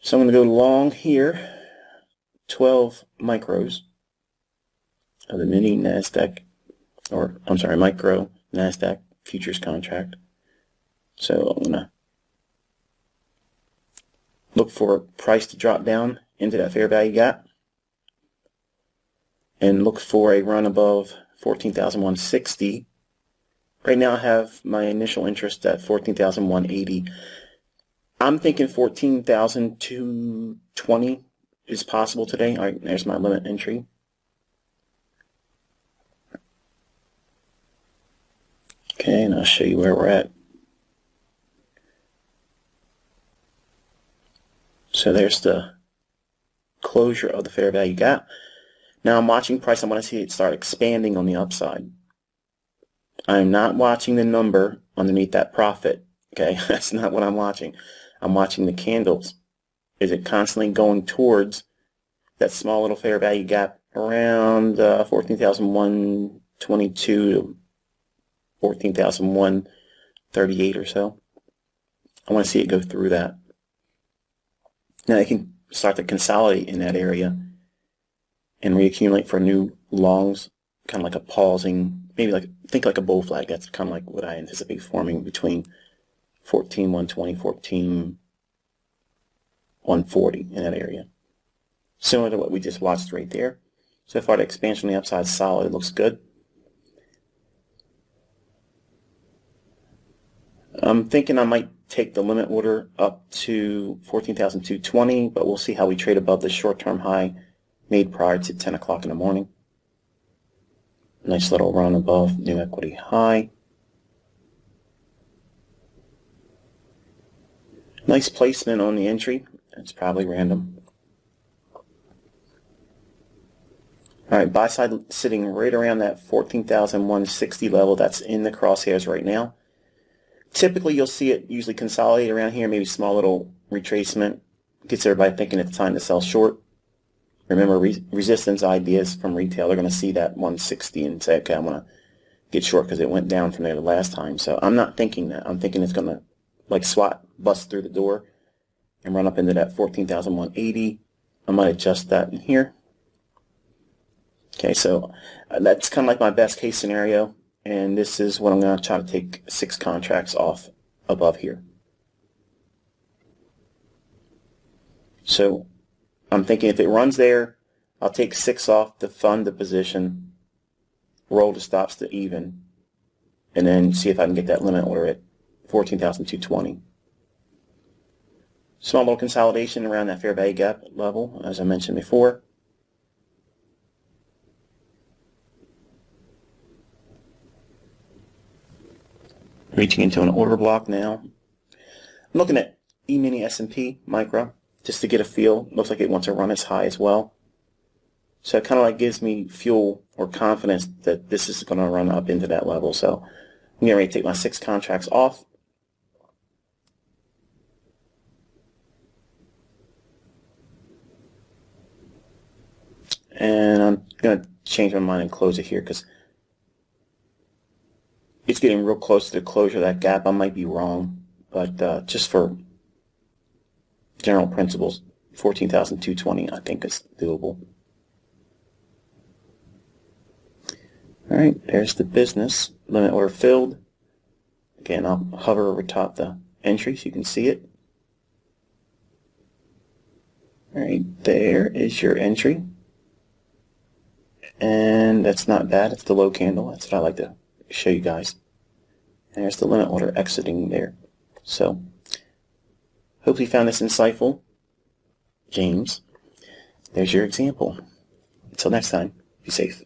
So I'm going to go long here, 12 micros of the mini NASDAQ, or I'm sorry, micro NASDAQ futures contract. So I'm going to look for a price to drop down into that fair value gap and look for a run above 14,160. Right now I have my initial interest at 14,180. I'm thinking 14,220 is possible today. All right, there's my limit entry. Okay, and I'll show you where we're at. So there's the closure of the fair value gap. Now I'm watching price. I want to see it start expanding on the upside. I'm not watching the number underneath that profit. Okay, that's not what I'm watching. I'm watching the candles. Is it constantly going towards that small little fair value gap around 14,122 to 14,138 or so? I want to see it go through that. Now it can start to consolidate in that area and reaccumulate for new longs, kind of like a pausing, maybe like, think like a bull flag. That's kind of like what I anticipate forming between 14,120, 14,140 in that area. Similar to what we just watched right there. So far the expansion on the upside is solid. It looks good. I'm thinking I might take the limit order up to 14,220, but we'll see how we trade above the short-term high made prior to 10 o'clock in the morning. Nice little run above new equity high. Nice placement on the entry. It's probably random. Alright, buy side sitting right around that 14,160 level. That's in the crosshairs right now. Typically you'll see it usually consolidate around here, maybe small little retracement. Gets everybody thinking it's time to sell short. Remember, resistance ideas from retail, they're going to see that 160 and say, okay, I'm going to get short because it went down from there the last time. So I'm not thinking that. I'm thinking it's going to, like SWAT, bust through the door and run up into that 14,180. I might adjust that in here. Okay, so that's kind of like my best case scenario. And this is what I'm going to try to take 6 contracts off above here. So I'm thinking if it runs there, I'll take 6 off to fund the position, roll the stops to even, and then see if I can get that limit order at 14,220. Small little consolidation around that fair value gap level, as I mentioned before. Reaching into an order block now. I'm looking at E-mini S&P micro just to get a feel. Looks like it wants to run as high as well. So it kind of like gives me fuel or confidence that this is going to run up into that level. So I'm getting ready to take my 6 contracts off. And I'm going to change my mind and close it here because it's getting real close to the closure of that gap. I might be wrong, but just for general principles, 14,220 I think is doable. All right, there's the business. Limit order filled. Again, I'll hover over top the entry so you can see it. All right, there is your entry. And that's not bad. It's the low candle. That's what I like to show you guys. And there's the limit order exiting there. So, hope you found this insightful. James, there's your example. Until next time, be safe.